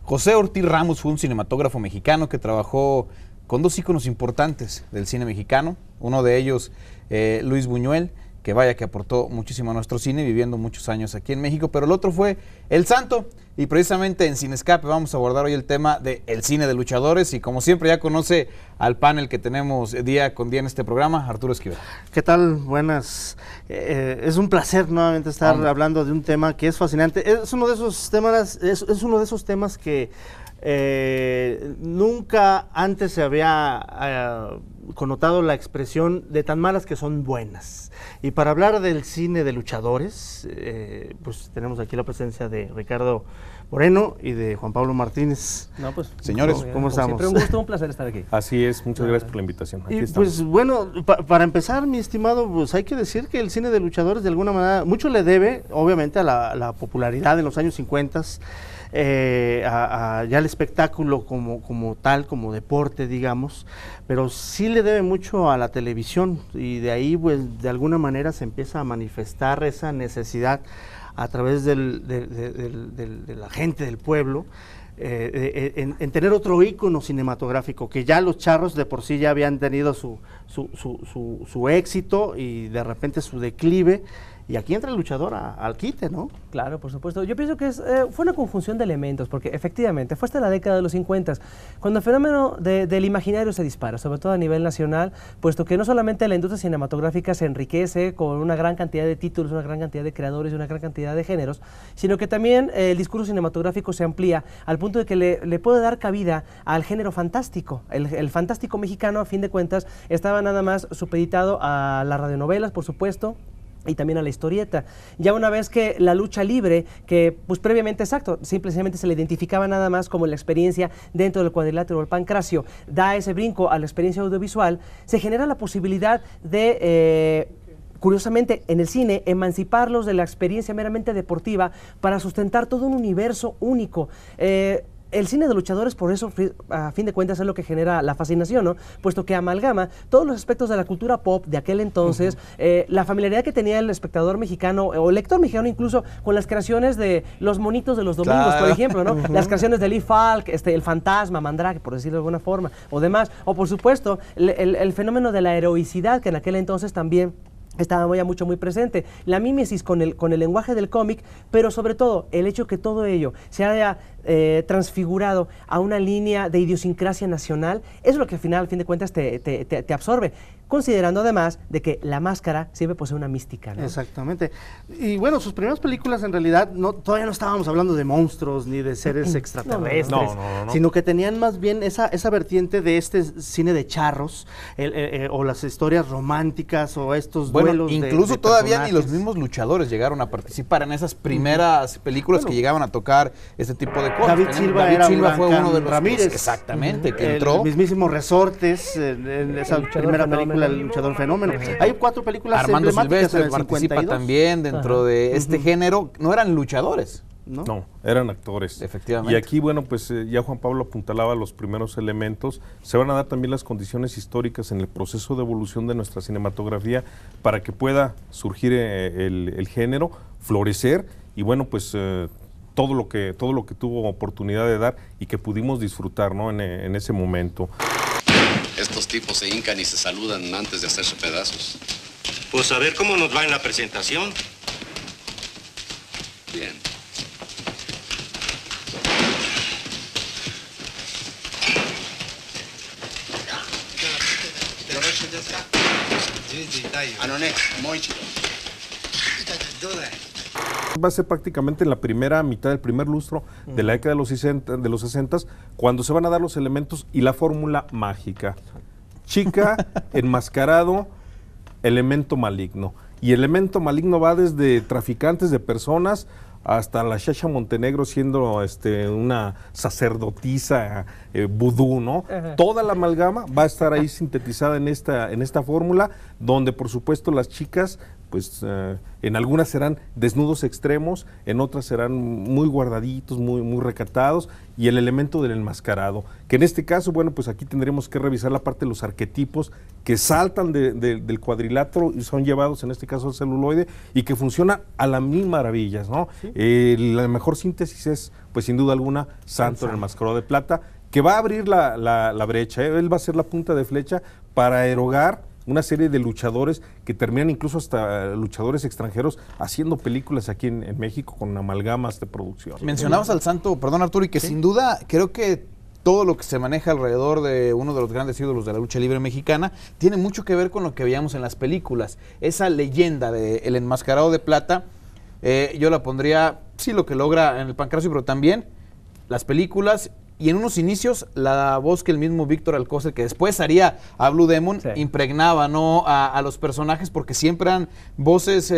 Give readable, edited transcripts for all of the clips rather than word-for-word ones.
José Ortiz Ramos fue un cinematógrafo mexicano que trabajó con dos íconos importantes del cine mexicano. Uno de ellos, Luis Buñuel, que vaya que aportó muchísimo a nuestro cine, viviendo muchos años aquí en México, pero el otro fue El Santo, y precisamente en Cinescape vamos a abordar hoy el tema del cine de luchadores, y como siempre ya conoce al panel que tenemos día con día en este programa, Arturo Esquivel. ¿Qué tal? Buenas. Es un placer nuevamente estar hablando de un tema que es fascinante. Es uno de esos temas, es uno de esos temas que nunca antes se había connotado la expresión de tan malas que son buenas. Y para hablar del cine de luchadores, pues tenemos aquí la presencia de Ricardo Moreno y de Juan Pablo Martínez. No, pues, señores, ¿cómo estamos? Siempre un gusto, un placer estar aquí. Así es, muchas gracias por la invitación. Aquí estamos. Pues bueno, para empezar, mi estimado, pues hay que decir que el cine de luchadores de alguna manera mucho le debe, obviamente, a la popularidad en los años 50, ya el espectáculo como tal, como deporte, digamos, pero sí le debe mucho a la televisión, y de ahí, pues, de alguna manera se empieza a manifestar esa necesidad a través de la gente del pueblo, en tener otro ícono cinematográfico, que ya los charros de por sí ya habían tenido su éxito y de repente su declive. Y aquí entra el luchador al quite, ¿no? Claro, por supuesto. Yo pienso que fue una conjunción de elementos, porque efectivamente fue hasta la década de los 50 cuando el fenómeno del imaginario se dispara, sobre todo a nivel nacional, puesto que no solamente la industria cinematográfica se enriquece con una gran cantidad de títulos, una gran cantidad de creadores y una gran cantidad de géneros, sino que también el discurso cinematográfico se amplía al punto de que le puede dar cabida al género fantástico. El fantástico mexicano, a fin de cuentas, estaba nada más supeditado a las radionovelas, por supuesto, y también a la historieta. Ya una vez que la lucha libre, que pues previamente, exacto, simplemente se le identificaba nada más como la experiencia dentro del cuadrilátero o el pancracio, da ese brinco a la experiencia audiovisual, se genera la posibilidad de curiosamente, en el cine, emanciparlos de la experiencia meramente deportiva para sustentar todo un universo único. El cine de luchadores, por eso, a fin de cuentas, es lo que genera la fascinación, ¿no? Puesto que amalgama todos los aspectos de la cultura pop de aquel entonces, la familiaridad que tenía el espectador mexicano, o el lector mexicano incluso, con las creaciones de los monitos de los domingos, por ejemplo, ¿no? Las creaciones de Lee Falk, el fantasma, Mandrake, por decirlo de alguna forma, o demás. O, por supuesto, el fenómeno de la heroicidad, que en aquel entonces también estaba ya muy presente, la mímesis con el lenguaje del cómic, pero sobre todo el hecho que todo ello se haya transfigurado a una línea de idiosincrasia nacional, es lo que al final, al fin de cuentas, te absorbe, considerando además de que la máscara siempre posee una mística, ¿no? Exactamente. Y bueno, sus primeras películas en realidad todavía no estábamos hablando de monstruos ni de seres extraterrestres, sino que tenían más bien esa vertiente de este cine de charros, o las historias románticas, o estos duelos incluso de todavía personajes. ni los mismos luchadores llegaron a participar en esas primeras películas que llegaban a tocar este tipo de cosas. David Silva fue uno de los Ramírez, exactamente, que entró. El mismísimo Resortes, en esa primera película, El Luchador Fenómeno. Hay 4 películas Armando emblemáticas Silvestre en el participa 52. también dentro de este género. No eran luchadores. No, eran actores. Efectivamente. Y aquí, bueno, pues ya Juan Pablo apuntalaba los primeros elementos. Se van a dar también las condiciones históricas en el proceso de evolución de nuestra cinematografía para que pueda surgir el género, florecer y, bueno, pues todo lo que tuvo oportunidad de dar y que pudimos disfrutar, ¿no? en ese momento. Estos tipos se hincan y se saludan antes de hacerse pedazos. Pues a ver cómo nos va en la presentación. Bien. Va a ser prácticamente en la primera mitad del primer lustro de la década de los 60, cuando se van a dar los elementos y la fórmula mágica. Chica, enmascarado, elemento maligno. Y el elemento maligno va desde traficantes de personas hasta la Chacha Montenegro siendo una sacerdotisa vudú, ¿no? Toda la amalgama va a estar ahí sintetizada en esta fórmula, donde por supuesto las chicas pues en algunas serán desnudos extremos, en otras serán muy guardaditos, muy recatados, y el elemento del enmascarado, que en este caso, bueno, pues aquí tendríamos que revisar la parte de los arquetipos que saltan del cuadrilátero y son llevados en este caso al celuloide y que funciona a las mil maravillas, ¿no? ¿Sí? La mejor síntesis es, pues sin duda alguna, Santo en el enmascarado de plata, que va a abrir la brecha, él va a ser la punta de flecha para erogar una serie de luchadores que terminan incluso hasta luchadores extranjeros haciendo películas aquí en México con amalgamas de producción. Mencionabas al Santo, perdón Arturo, y que sin duda creo que todo lo que se maneja alrededor de uno de los grandes ídolos de la lucha libre mexicana tiene mucho que ver con lo que veíamos en las películas. Esa leyenda del enmascarado de plata, yo la pondría, sí, lo que logra en el Pancracio, pero también las películas. Y en unos inicios, la voz que el mismo Víctor Alcócer, que después haría a Blue Demon, impregnaba, ¿no?, a los personajes, porque siempre eran voces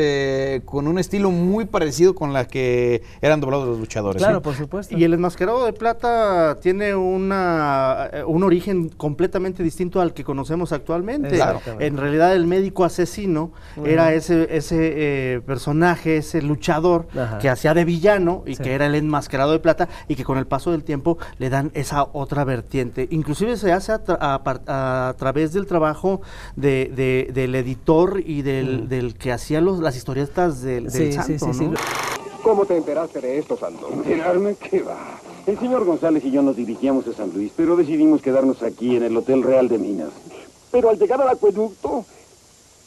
con un estilo muy parecido con la que eran doblados los luchadores. Claro, ¿sí? por supuesto. Y el enmascarado de plata tiene un origen completamente distinto al que conocemos actualmente. Claro. En realidad el médico asesino era ese personaje, ese luchador que hacía de villano y que era el enmascarado de plata, y que con el paso del tiempo le dan esa otra vertiente. Inclusive se hace a través del trabajo del editor y del que hacía las historietas del Santo, ¿no? ¿Cómo te enteraste de esto, Santo? ¿Enterarme? ¿Qué va? El señor González y yo nos dirigíamos a San Luis, pero decidimos quedarnos aquí en el Hotel Real de Minas. Pero al llegar al acueducto,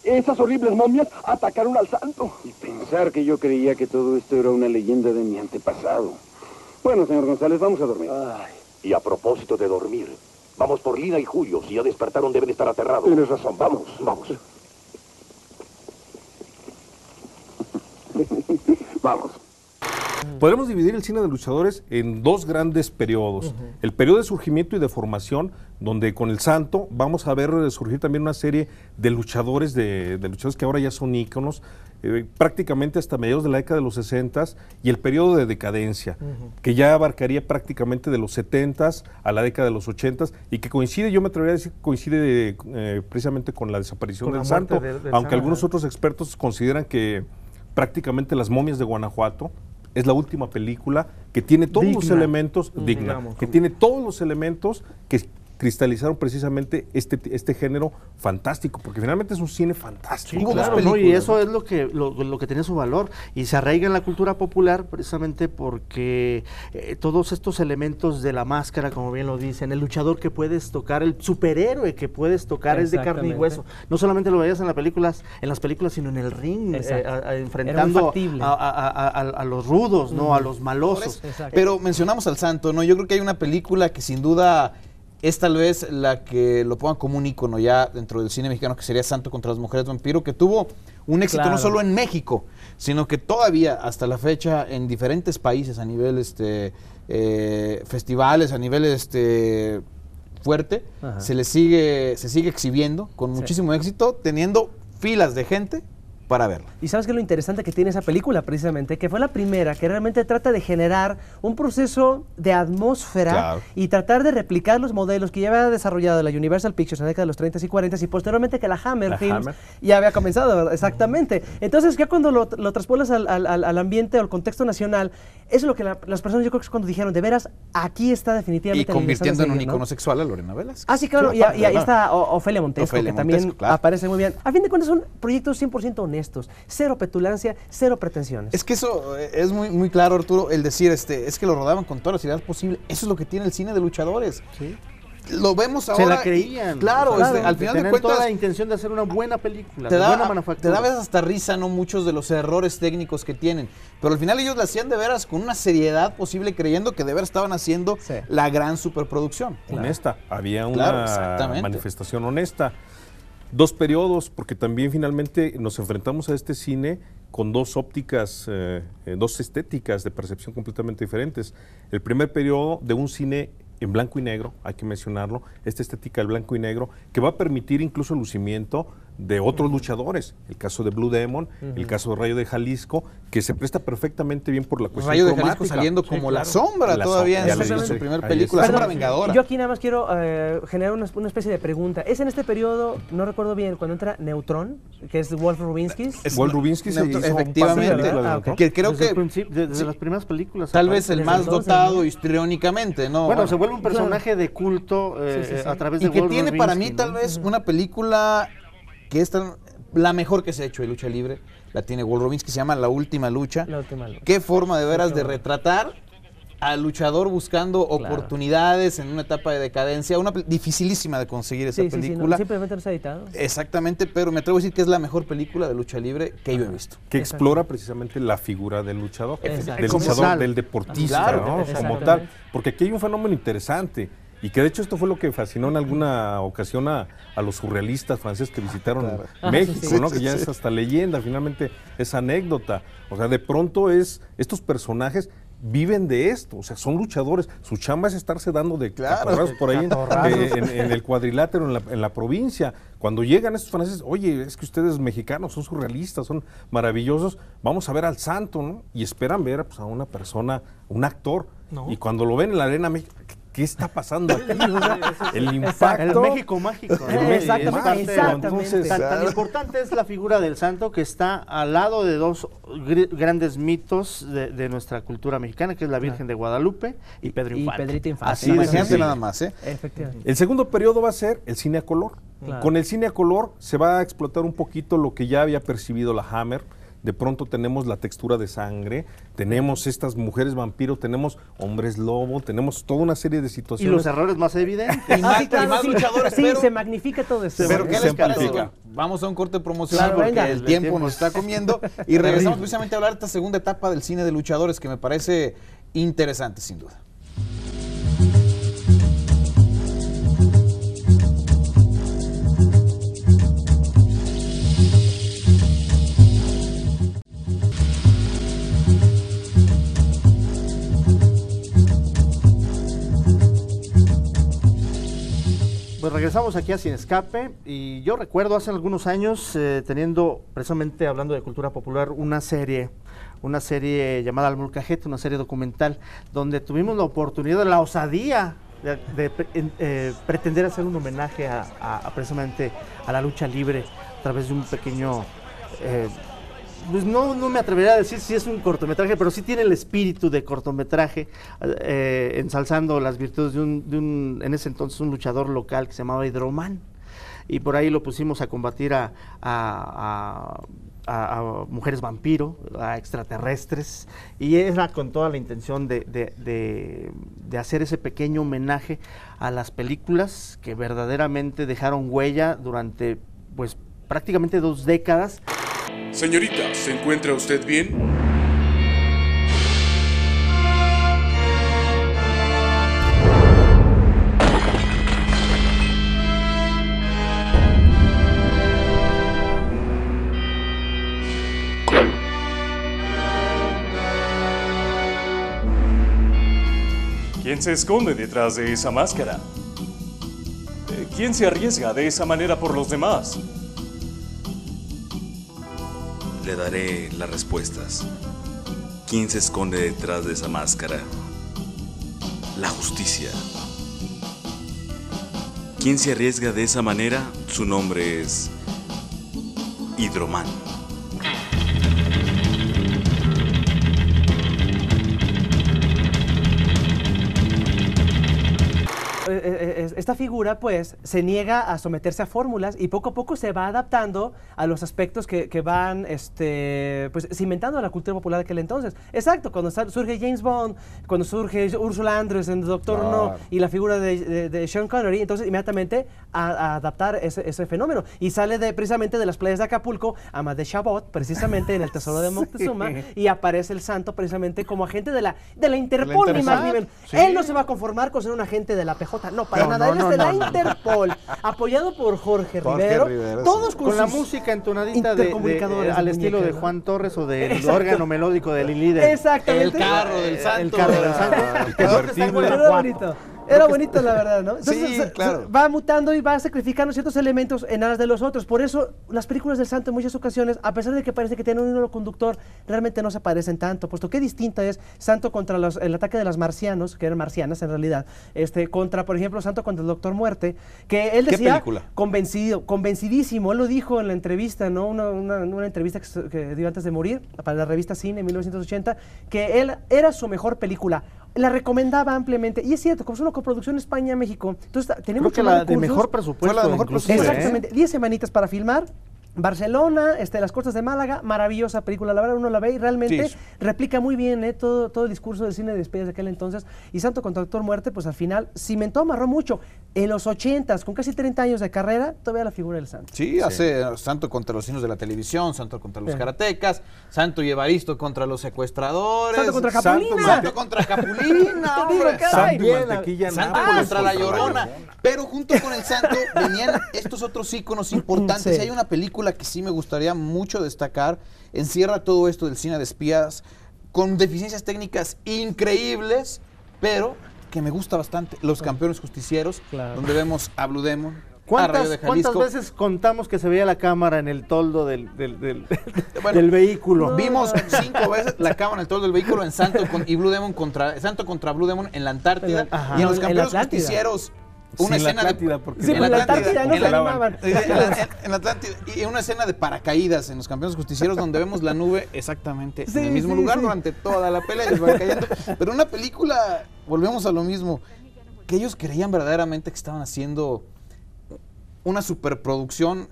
esas horribles momias atacaron al Santo. Y pensar que yo creía que todo esto era una leyenda de mi antepasado. Bueno, señor González, vamos a dormir. Ay, y a propósito de dormir, vamos por Lina y Julio. Si ya despertaron, deben estar aterrados. Tienes razón, vamos. Vamos. Podremos dividir el cine de luchadores en dos grandes periodos. El periodo de surgimiento y de formación, donde con el Santo vamos a ver surgir también una serie de luchadores, de luchadores que ahora ya son íconos, prácticamente hasta mediados de la década de los 60s, y el periodo de decadencia, que ya abarcaría prácticamente de los 70s a la década de los 80s, y que coincide, yo me atrevería a decir, coincide precisamente con la desaparición del Santo, aunque algunos otros expertos consideran que prácticamente Las momias de Guanajuato es la última película que tiene todos los elementos, que tiene todos los elementos que cristalizaron precisamente este género fantástico, porque finalmente es un cine fantástico. Sí, claro, ¿no? Y eso es lo que tiene su valor, y se arraiga en la cultura popular precisamente porque todos estos elementos de la máscara, como bien lo dicen, el luchador que puedes tocar, el superhéroe que puedes tocar es de carne y hueso. No solamente lo veías en las películas, sino en el ring, enfrentando a los rudos, ¿no? A los malosos. Pero mencionamos al Santo, ¿no? Yo creo que hay una película que sin duda es tal vez la que lo ponga como un ícono ya dentro del cine mexicano, que sería Santo contra las mujeres vampiro, que tuvo un éxito no solo en México, sino que todavía hasta la fecha en diferentes países a nivel festivales, a nivel fuerte, se sigue exhibiendo con muchísimo éxito, teniendo filas de gente para verla. Y sabes que lo interesante que tiene esa película precisamente, que fue la primera que realmente trata de generar un proceso de atmósfera y tratar de replicar los modelos que ya había desarrollado la Universal Pictures en la década de los 30s y 40s y posteriormente que la Hammer Films ya había comenzado, ¿verdad? Exactamente. Entonces ya cuando lo traspolas al ambiente o al contexto nacional, eso es lo que las personas, yo creo que es cuando dijeron, de veras, aquí está definitivamente. Y convirtiendo en un icono sexual a Lorena Velasquez. Ah, sí, claro, y ahí está Ofelia Montesco, que también aparece muy bien. A fin de cuentas son proyectos 100% honestos. Cero petulancia, cero pretensiones. Es que eso es muy claro, Arturo, el decir, es que lo rodaban con toda la seriedad posible. Eso es lo que tiene el cine de luchadores. Sí. Lo vemos ahora. Se la creían. Claro, al final de cuentas, toda la intención de hacer una buena película, buena manufactura. Te da hasta risa, ¿no? Muchos de los errores técnicos que tienen. Pero al final ellos la hacían de veras con una seriedad posible, creyendo que de veras estaban haciendo la gran superproducción. Honesta. Había una manifestación honesta. Dos periodos, porque también finalmente nos enfrentamos a este cine con dos ópticas, dos estéticas de percepción completamente diferentes. El primer periodo de un cine en blanco y negro, hay que mencionarlo, esta estética del blanco y negro, que va a permitir incluso el lucimiento de otros luchadores, el caso de Blue Demon, el caso de Rayo de Jalisco, que se presta perfectamente bien por la cuestión Rayo de cromática. Jalisco saliendo como la sombra La todavía sombra, en ya su, lo en su dije. primer Ahí película, está. Sombra Vengadora. Yo aquí nada más quiero generar una especie de pregunta. ¿Es en este periodo, no recuerdo bien, cuando entra Neutron, que es Wolf Rubinsky? Walt Rubinsky se hizo un efectivamente, par de películas de Ah, Neutron. ok. que creo Desde, que desde las primeras películas. tal vez el desde más entonces, dotado ¿no? histriónicamente, ¿no? Bueno, se vuelve un personaje de culto Sí. a través de y que Walt tiene para mí Rubinsky, tal ¿no? vez una película que es la mejor que se ha hecho de lucha libre, la tiene Walt Rubinsky, se llama La Última Lucha. La Última Lucha. Qué forma de veras de Qué bueno. retratar al luchador buscando oportunidades en una etapa de decadencia, dificilísima de conseguir esa Sí, sí, sí, película. no, simplemente no se ha editado. Exactamente, pero me atrevo a decir que es la mejor película de lucha libre que yo he visto. Que explora precisamente la figura del luchador, Exacto. del Como luchador, tal. del deportista, Claro, ¿no? Como exactamente. tal. Porque aquí hay un fenómeno interesante. Y que de hecho esto fue lo que fascinó en alguna ocasión a los surrealistas franceses que visitaron México, sí, sí. ¿no? Que ya es hasta leyenda, finalmente es anécdota. O sea, de pronto estos personajes viven de esto, o sea, son luchadores. Su chamba es estarse dando de catorrazos por ahí en el cuadrilátero, en la provincia. Cuando llegan estos franceses, oye, es que ustedes mexicanos son surrealistas, son maravillosos, vamos a ver al santo, ¿no? Y esperan ver pues, a una persona, un actor. Y cuando lo ven en la arena, ¿qué está pasando aquí? O sea, el impacto. El México mágico. ¿no? Exactamente, Y es parte- exactamente. Entonces, tan importante es la figura del santo que está al lado de dos grandes mitos de nuestra cultura mexicana, que es la Virgen de Guadalupe y Pedro Y Infante. Pedrito Infante. Así de Imagínate sencillo. nada más, ¿eh? Efectivamente. El segundo periodo va a ser el cine a color. Claro. Con el cine a color se va a explotar un poquito lo que ya había percibido la Hammer. De pronto tenemos la textura de sangre, tenemos estas mujeres vampiro, tenemos hombres lobo, tenemos toda una serie de Y situaciones. los errores más evidentes. Y más, y más luchadores, sí, pero- se magnifica todo esto. Pero ¿qué se les parece? amplifica. Vamos a un corte promocional Claro, porque venga. el tiempo nos está comiendo y regresamos precisamente a hablar de esta segunda etapa del cine de luchadores que me parece interesante sin duda. Pues regresamos aquí a Sin Escape y yo recuerdo hace algunos años teniendo, precisamente hablando de cultura popular, una serie llamada Al Molcajete, una serie documental, donde tuvimos la oportunidad, la osadía de pretender hacer un homenaje precisamente a la lucha libre a través de un pequeño... pues no me atrevería a decir si es un cortometraje, pero sí tiene el espíritu de cortometraje, ensalzando las virtudes de un en ese entonces un luchador local que se llamaba Hidroman. Y por ahí lo pusimos a combatir a mujeres vampiro, a extraterrestres, y era con toda la intención de hacer ese pequeño homenaje a las películas que verdaderamente dejaron huella durante pues prácticamente 2 décadas. Señorita, ¿se encuentra usted bien? ¿Quién se esconde detrás de esa máscara? ¿Quién se arriesga de esa manera por los demás? Le daré las respuestas. ¿Quién se esconde detrás de esa máscara? La justicia. ¿Quién se arriesga de esa manera? Su nombre es Hidroman. Esta figura, pues, se niega a someterse a fórmulas y poco a poco se va adaptando a los aspectos que van, pues, cimentando la cultura popular de aquel entonces. Exacto, cuando surge James Bond, cuando surge Ursula Andress en Doctor No y la figura de Sean Connery, entonces inmediatamente a adaptar ese fenómeno. Y sale precisamente de las playas de Acapulco, Amadé Chabot, precisamente en El Tesoro de Moctezuma, y aparece el santo precisamente como agente de la Interpol, ni más ni menos. Él no se va a conformar con ser un agente de la PJ, no, para nada, él es de la Interpol, apoyado por Jorge Rivero, todos con la música entonadita al estilo de Juan Torres o del órgano melódico de Lili. Exactamente. El carro del santo. El carro del santo. Muy bonito. Era bonito, la verdad, ¿no? Entonces, Sí, claro. va mutando y va sacrificando ciertos elementos en aras de los otros. Por eso, las películas del Santo en muchas ocasiones, a pesar de que parece que tienen un hilo conductor, realmente no se parecen tanto, puesto que distinta es Santo contra el ataque de las marcianos, que eran marcianas en realidad, contra, por ejemplo, Santo contra el Doctor Muerte, que él decía, película? convencidísimo, él lo dijo en la entrevista, ¿no? Una entrevista que dio antes de morir, para la revista Cine en 1980, que él era su mejor película. La recomendaba ampliamente, y es cierto, como es una coproducción España-México, entonces tenemos Creo que la de mejor presupuesto. Fue la de mejor inclusive, exactamente, 10 semanitas para filmar. Barcelona, Las Costas de Málaga, maravillosa película, la verdad uno la ve y realmente Sí. replica muy bien todo el discurso del cine de despedidas de aquel entonces. Y Santo contra Doctor Muerte, pues al final cimentó, amarró mucho. En los 80s, con casi 30 años de carrera, todavía la figura del Santo. Sí, hace Santo contra los signos de la televisión, Santo contra los karatecas, Santo y Evaristo contra los secuestradores. Santo contra Capulina. Santo contra Capulina. Te digo, hombre. caray. Santo y mantequilla Santo Nápoles contra la Llorona. Pero junto con el Santo venían estos otros íconos importantes. Sí. Y hay una película que sí me gustaría mucho destacar. Encierra todo esto del cine de espías con deficiencias técnicas increíbles, pero que me gusta bastante. Los Campeones Justicieros, Claro. donde vemos a Blue Demon, a Rayo de ¿Cuántas Jalisco. veces contamos que se veía la cámara en el toldo del Bueno, del vehículo? Vimos 5 veces la cámara en el toldo del vehículo en Santo y Blue Demon Santo contra Blue Demon en la Antártida. Ajá. Y en los En la Campeones Atlántida. Justicieros, una Sin la escena Atlántida, de. porque Sí, en pues la la Antártida no se Congelaban. animaban. En Atlántida, y una escena de paracaídas en los Campeones Justicieros donde vemos la nube exactamente en el mismo lugar durante toda la pelea y les van cayendo. Pero una película, volvemos a lo mismo, que ellos creían verdaderamente que estaban haciendo una superproducción,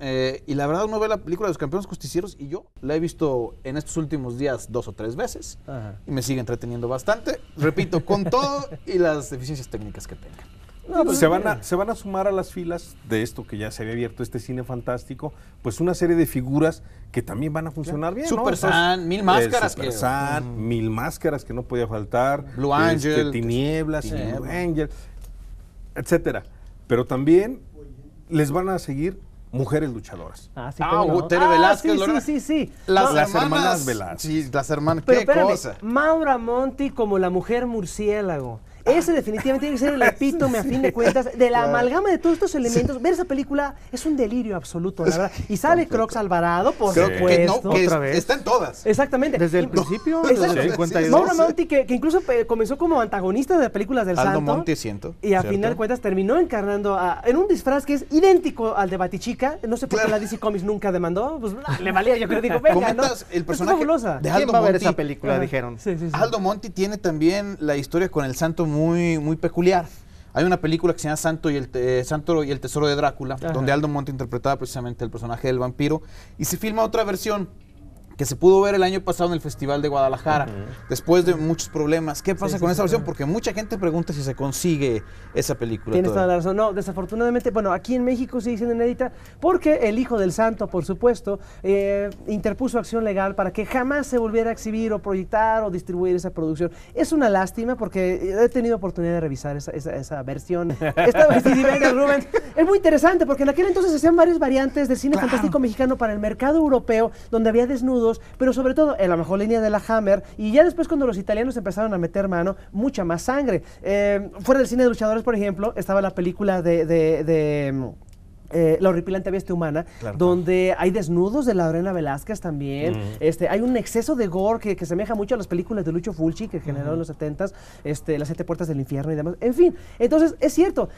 y la verdad uno ve la película de los Campeones Justicieros y yo la he visto en estos últimos días 2 o 3 veces. Ajá. Y me sigue entreteniendo bastante, repito, con todo y las deficiencias técnicas que tenga. No, pues, se van a sumar a las filas de esto que ya se había abierto, este cine fantástico, pues una serie de figuras que también van a funcionar bien, ¿no? Super Entonces, San, Mil Máscaras. Super San, Mil Máscaras que no podía faltar, Blue Angel, Tinieblas, sí. Blue Angel, etcétera. Pero también les van a seguir mujeres luchadoras. Ah, sí, cómo no. Tere Velázquez, sí, Lorena. sí. Las hermanas Velázquez. Sí, las hermanas, Pero qué espérame, cosa. Maura Monti como la mujer murciélago. Ese definitivamente tiene que ser el epítome, a fin de cuentas, de la amalgama de todos estos elementos. Ver esa película es un delirio absoluto, la verdad. Y sale Crocs Alvarado, por Creo que supuesto. que otra vez. está en todas. Exactamente. Desde el principio, Exacto. desde el 52. Maura Monti, que incluso comenzó como antagonista de películas del Aldo Santo. Monti, siento. Y a ¿cierto? final de cuentas terminó encarnando en un disfraz que es idéntico al de Batichica. No sé por qué la DC Comics nunca demandó. Pues le valía, yo creo. Digo, venga, ¿no? Comentas el Es personaje fabulosa. de ¿Quién Aldo va a ver Monti. esa película? Ajá. Dijeron. Sí. Aldo Monti tiene también la historia con el Santo muy, muy peculiar. Hay una película que se llama Santo y el Tesoro de Drácula, Ajá. donde Aldo Monti interpretaba precisamente el personaje del vampiro, y se filma otra versión que se pudo ver el año pasado en el Festival de Guadalajara, después de muchos problemas. ¿Qué pasa con esa versión? Porque mucha gente pregunta si se consigue esa película. Tienes toda todavía. la razón. No, desafortunadamente, bueno, aquí en México sigue siendo inédita porque el hijo del santo, por supuesto, interpuso acción legal para que jamás se volviera a exhibir o proyectar o distribuir esa producción. Es una lástima porque he tenido oportunidad de revisar esa versión. Sí, venga, Rubén. Es muy interesante porque en aquel entonces se hacían varias variantes del cine fantástico mexicano para el mercado europeo, donde había desnudos, pero sobre todo en la mejor línea de la Hammer, y ya después cuando los italianos empezaron a meter mano, mucha más sangre. Fuera del cine de luchadores, por ejemplo, estaba la película La horripilante bestia humana, donde hay desnudos de Lorena Velázquez también. Hay un exceso de gore que semeja mucho a las películas de Lucho Fulci que generó en los 70s, Las siete puertas del infierno y demás. En fin, entonces es cierto,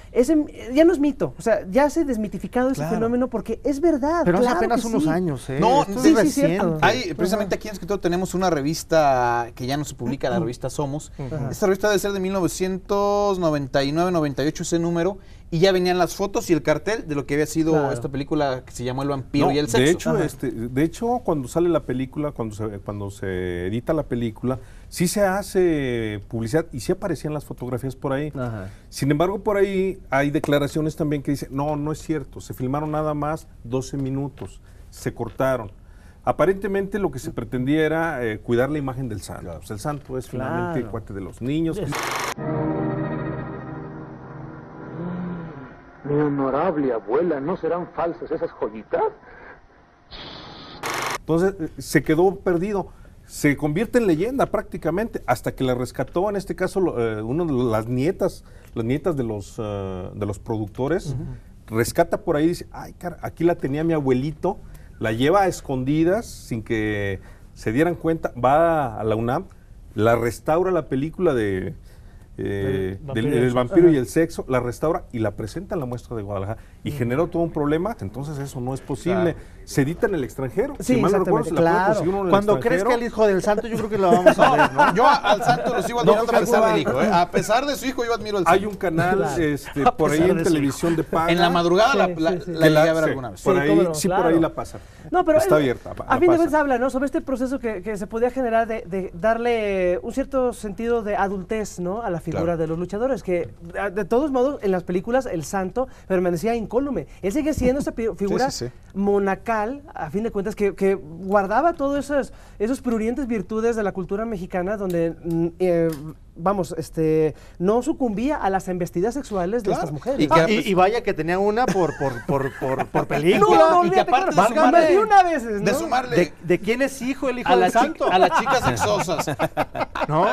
ya no es mito, o sea, ya se ha desmitificado ese fenómeno porque es verdad. Pero hace claro apenas que unos sí. años, ¿eh? No, Esto sí, es sí, reciente. cierto. Hay, precisamente aquí en Escritor tenemos una revista que ya no se publica, la revista Somos. Esta revista debe ser de 1999-98 ese número, y ya venían las fotos y el cartel de lo que había sido esta película que se llamó El vampiro No, y el sexo. de hecho, cuando sale la película, cuando se edita la película, sí se hace publicidad y sí aparecían las fotografías por ahí. Ajá. Sin embargo, por ahí hay declaraciones también que dicen, no es cierto, se filmaron nada más 12 minutos, se cortaron. Aparentemente lo que se pretendía era cuidar la imagen del santo. Pues el santo es finalmente el cuate de los niños. Mi honorable abuela, ¿no serán falsas esas joyitas? Entonces se quedó perdido. se convierte en leyenda prácticamente, hasta que la rescató, en este caso, una de las nietas de los productores, rescata por ahí y dice, ay, cara, aquí la tenía mi abuelito, la lleva a escondidas sin que se dieran cuenta, va a la UNAM, la restaura la película del vampiro y el sexo, la restaura y la presenta en la muestra de Guadalajara y generó todo un problema. Entonces eso no es posible. Se edita en el extranjero. Sí, si mal no recuerdo, se la puede conseguir uno en el Cuando extranjero. crezca el hijo del santo, yo creo que lo vamos a ver, ¿no? Yo al santo lo sigo admirando a pesar del hijo. A pesar de su hijo, yo admiro al santo. Hay un canal por ahí en televisión de paga. En la madrugada la llegué a ver alguna vez. Por ahí, por ahí la pasan. No, pero está abierta. A fin de cuentas habla, ¿no?, sobre este proceso que se podía generar de darle un cierto sentido de adultez, ¿no?, a la figura de los luchadores, que de todos modos en las películas el santo permanecía incólume. Él sigue siendo esa figura monacal, a fin de cuentas, que guardaba todas esos prurientes virtudes de la cultura mexicana, donde no sucumbía a las embestidas sexuales de estas mujeres. Y vaya que tenía una por película. No, y que aparte de sumarle, ¿de quién es hijo el hijo del santo? A las chicas sexosas. ¿No?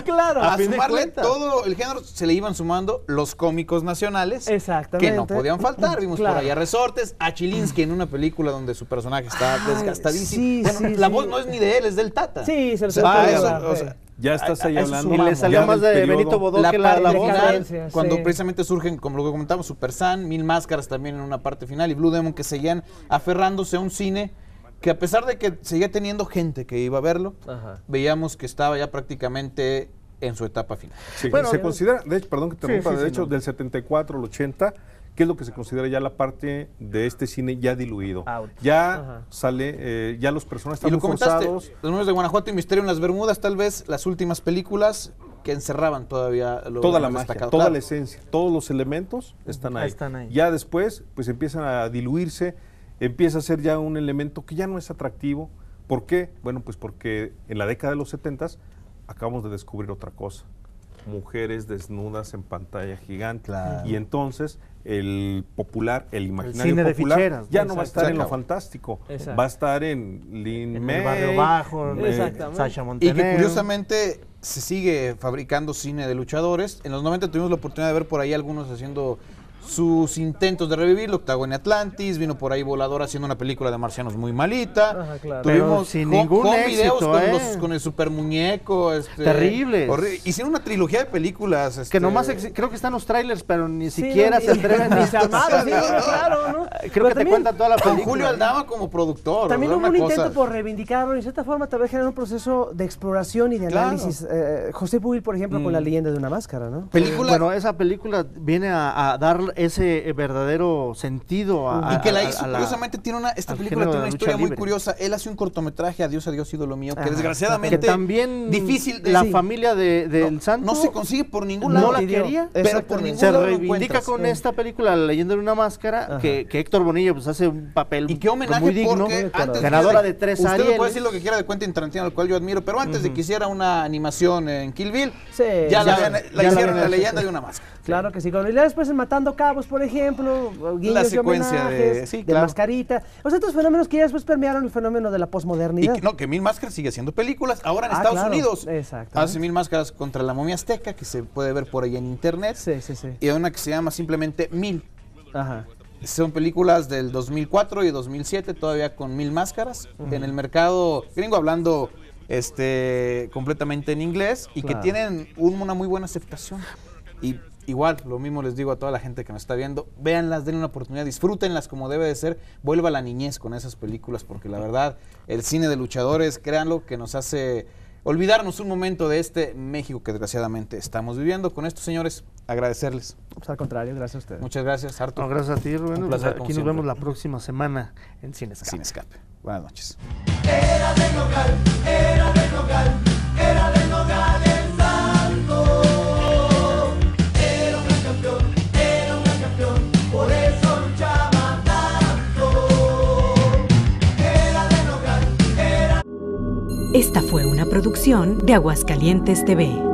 Claro. A sumarle todo el género, se le iban sumando los cómicos nacionales. Exactamente. Que no podían faltar. Vimos por allá Resortes, a Chilinsky en una película donde su personaje está desgastadísimo. La voz no es ni de él, es del Tata. Sí, se lo ya estás ahí hablando. Y le salió más de Benito Bodó que la voz. Cuando precisamente surgen, como lo que comentamos, Super San, Mil Máscaras también en una parte final, y Blue Demon, que seguían aferrándose a un cine que, a pesar de que seguía teniendo gente que iba a verlo, veíamos que estaba ya prácticamente en su etapa final. Sí, bueno, se considera, de hecho, perdón que te rompa, de hecho, del 74 al 80, ¿qué es lo que se considera ya la parte de este cine ya diluido? Ya sale, ya los personajes están muy forzados. Los Números de Guanajuato y Misterio en las Bermudas, tal vez las últimas películas que encerraban todavía toda la magia, toda la esencia, todos los elementos están ahí. Ya después, pues empiezan a diluirse, empieza a ser ya un elemento que ya no es atractivo. ¿Por qué? Bueno, pues porque en la década de los 70s acabamos de descubrir otra cosa. Mujeres desnudas en pantalla gigante. Y entonces el popular, el imaginario popular, ficheras, ya no va a estar en lo fantástico, va a estar en Lin May, el Barrio Bajo, Sasha Montenegro. Y que curiosamente se sigue fabricando cine de luchadores. En los 90 tuvimos la oportunidad de ver por ahí algunos haciendo sus intentos de revivirlo. Octagon y Atlantis, vino por ahí Volador haciendo una película de marcianos muy malita. Tuvimos sin ningún éxito, con el super muñeco. Terribles. Hicieron una trilogía de películas. Que nomás creo que están los trailers, pero ni siquiera se atreven a claro, ¿no? Creo que te cuentan toda la película. Con Julio Aldama como productor. También hubo un intento por reivindicarlo y, en cierta forma, tal vez generar un proceso de exploración y de análisis. José Puig, por ejemplo, con La Leyenda de una Máscara, ¿no? Bueno, esa película viene a dar ese verdadero sentido y que la hizo, curiosamente esta película tiene una historia muy curiosa. Él hace un cortometraje, Adiós, adiós, ídolo mío, que desgraciadamente que también difícil la familia del santo no se consigue por ningún lado. No la quería, pero por ningún se lado reivindica con esta película, La Leyenda de una Máscara, que Héctor Bonilla pues hace un papel y qué homenaje muy digno, ganadora de 3 Ariel. Usted puede decir lo que quiera de Quentin Tarantino, al cual yo admiro, pero antes de que hiciera una animación en Kill Bill, ya la hicieron La Leyenda de una Máscara. Claro que sí, y después en Matando Cabos, por ejemplo, guiños la secuencia de Mascarita, o sea, estos fenómenos que ya después permearon el fenómeno de la posmodernidad. Y que Mil Máscaras sigue haciendo películas, ahora en Estados Unidos. Hace Mil Máscaras contra la momia azteca, que se puede ver por ahí en internet. Y hay una que se llama simplemente Mil. Son películas del 2004 y 2007, todavía con Mil Máscaras, en el mercado gringo, hablando completamente en inglés, y que tienen una muy buena aceptación. Y igual, lo mismo les digo a toda la gente que nos está viendo, véanlas, denle una oportunidad, disfrútenlas como debe de ser, vuelva a la niñez con esas películas, porque la verdad, el cine de luchadores, créanlo, que nos hace olvidarnos un momento de este México que desgraciadamente estamos viviendo. Con esto, señores, agradecerles. Pues al contrario, gracias a ustedes. Muchas gracias, Arturo. No, gracias a ti, Rubén. Un placer, aquí nos vemos la próxima semana en Cine Escape. Cine Escape. Buenas noches. Era de Nogal, era de Nogal, era de Nogal el santo. Era un gran campeón, por eso luchaba tanto. Era de Nogal, era... Esta fue una producción de Aguascalientes TV.